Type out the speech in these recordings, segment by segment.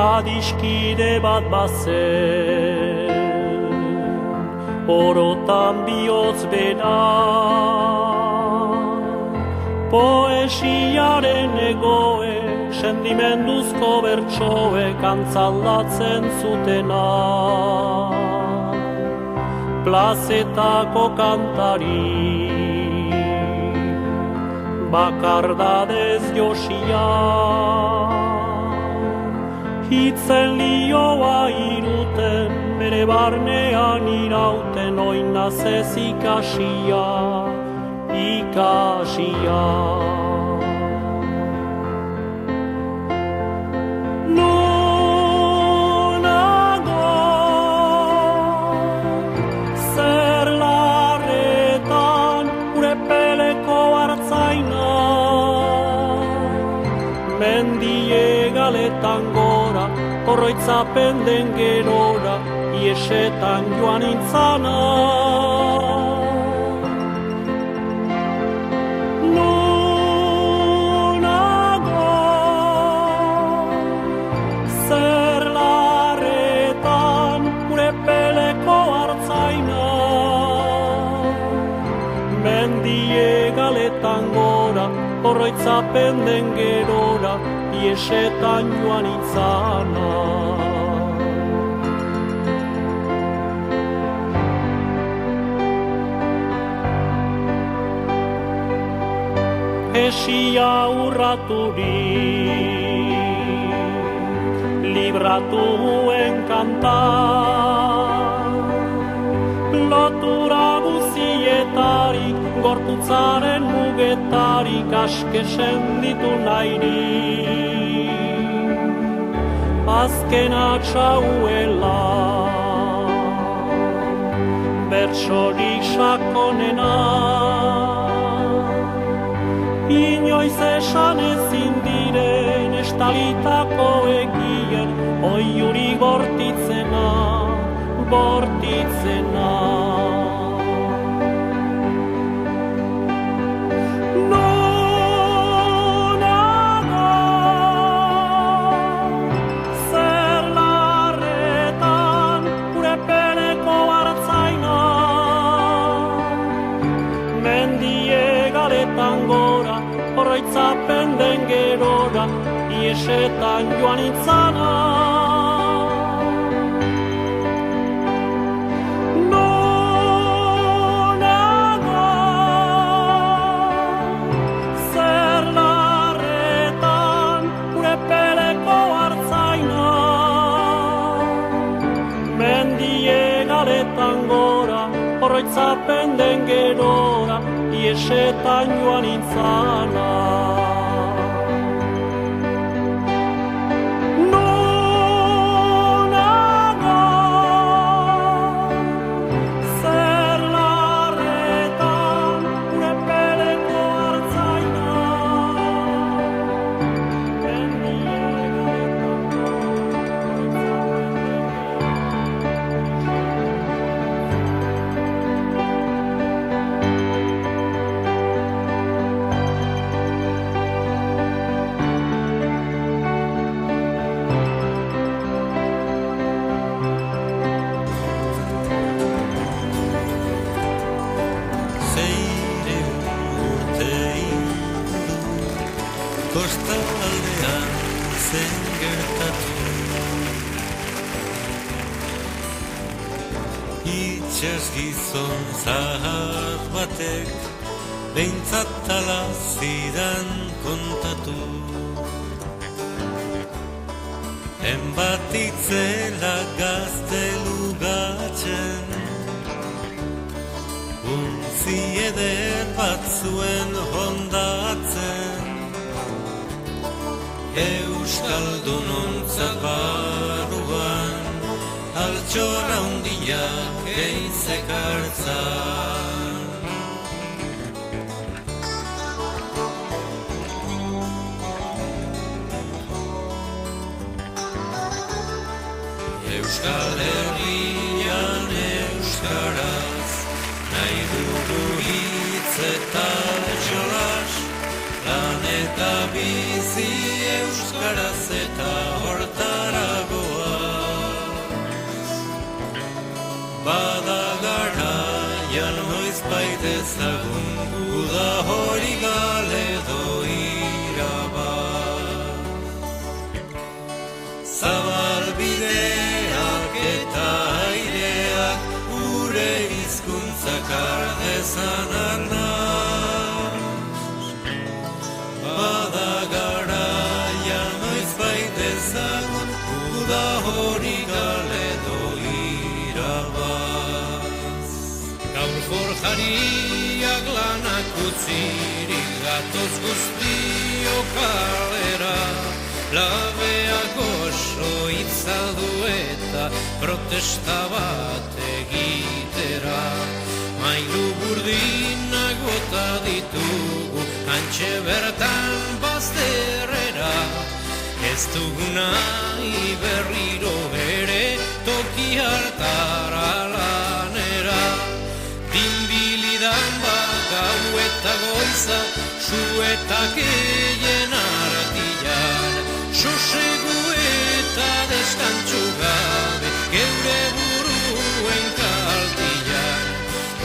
adiskide bat bazen, orotan bihotz bera, poesiaren egoe, sentimenduzko bertsoek antzaldatzen zutena. Plazetako kantari, bakardadez josia, hitzen lioa iruten, bere barnean irauten, oinaz ez ikasia, ikasia. Mendiegaleta gora, oroitzapen den gerora, iesetan joan intzana. Nonago, zer larretan, gure peleko hartzaina. Mendiegaletan gora, oroitzapen den gerora, iesetan joan itzana. Esia urraturik, libratuen kanta, lotura guzietarik, gorputzaren mugetarik askesen ditu nahirik. Azken atxauela, bertsorik sakonena, inoiz esan ezin diren estalitako egien, oiuri bortitzena, bortitzena. Oroitzapen den gerora, iesetan joan itzana. Nonago, zer larretan, gure peleko hartzaina. Mendiegaletan gora, oroitzapen den gerora, iesetan joan itzana. Nonago, zer larretan, gure peleko hartzaina. Kostaldean zen gertatu, itxas gizon zahar batek behintzat ala zidan kontatu. Enbat itzela gaztelugatzen, untzi eder bat zuen hondatzen. Euskaldunontza barruan, altxorra hundiak geizek hartzan. Euskal Herrian euskaraz, nahi dugu hitz eta jolas, lan eta bizi euskaraz eta hortara baitezagun uda hori galedo irabaz. Zabal bideak eta aireak gure hizkuntzak ardezan arnaz. Bada garaia noiz baitezagun uda hori galedo irabaz. Gaur forjariak lanak utzirik gatoz guztio kalera, labeak oso itzaldu eta protesta bat egitera. Mailu burdinak bota ditugu hantxe bertan bazterrera, ez duguna berriro ere toki hartara lanera. Dinbilidan gau eta goiza, suetak eien artian, sosegu eta deskantxu gabe, geure buruen kaltian.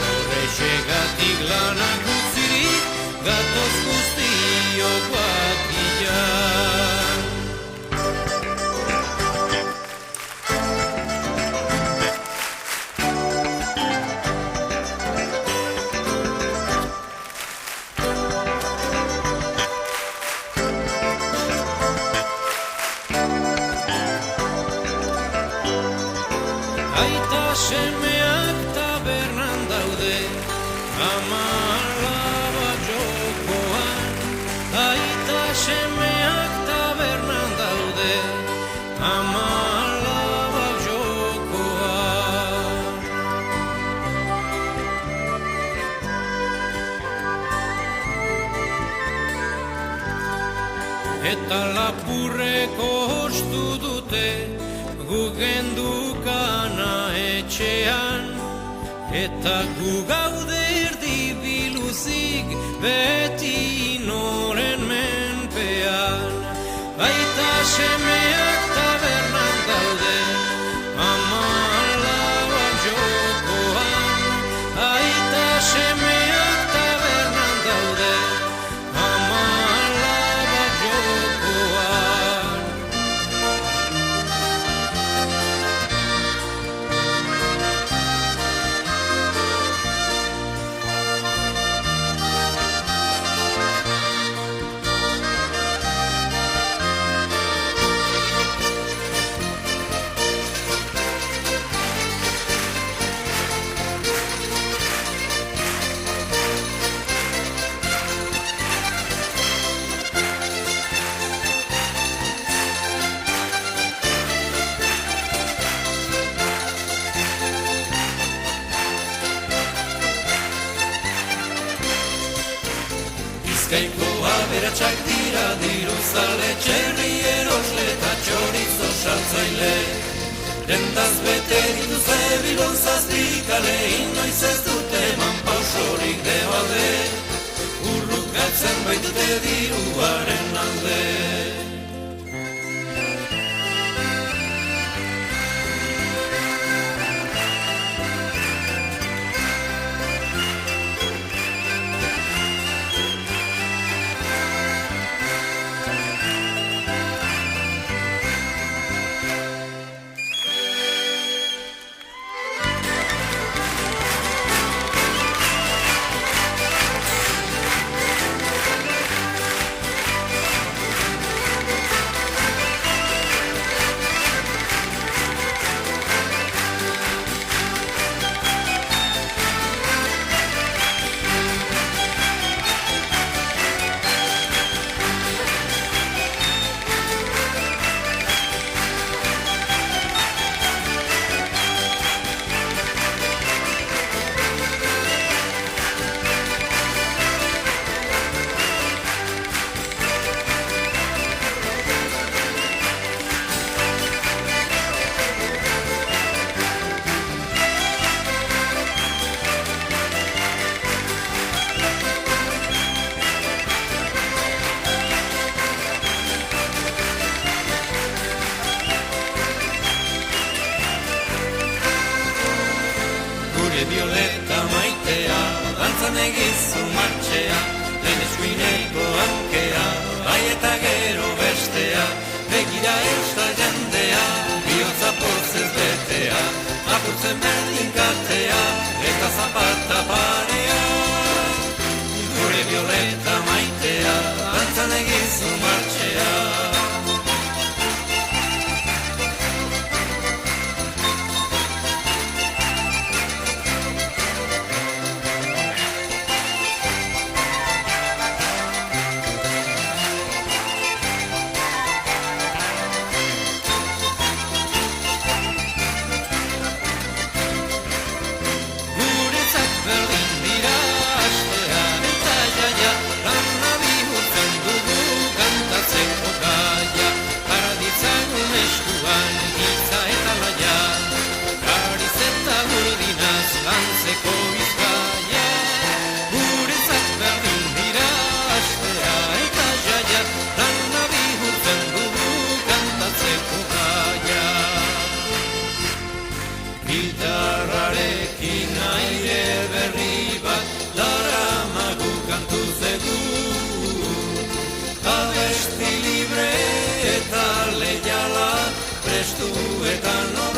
Horrexegatik lanak utzirik, gatoz guztiok batian. Aita semeak tabernan daude, ama alaba jokoan. Aita semeak tabernan daude, ama alaba jokoan. Eta lapurreko hostu dute, gugendukana etxean, eta gu gaude erdi biluzik beti inoren menpean. Baita semeak tabernan daude, ama alaba jokoan. Aita semeak tabernan daude, ama alaba jokoan. Bizkaiko aberatsak dira diruzale, txerri erosle eta txorizo saltzaile. Dendaz bete dituzte bilon zazpikale, inoiz ez dute eman pausorik debalde, urrukatzen baitute diruaren alde. Violeta maitea dantzan egizu martxea, lehen eskuineko hankea, bai eta gero bestea, begira euskal jendea, bihotza pozez betea, apurtzen berdin katea, eta zapata parea, gure violeta maitea, dantzan egizu martxea. Gitarrarekin aire berri bat daramagu kantuz egu, abesti libre eta leiala prestu eta no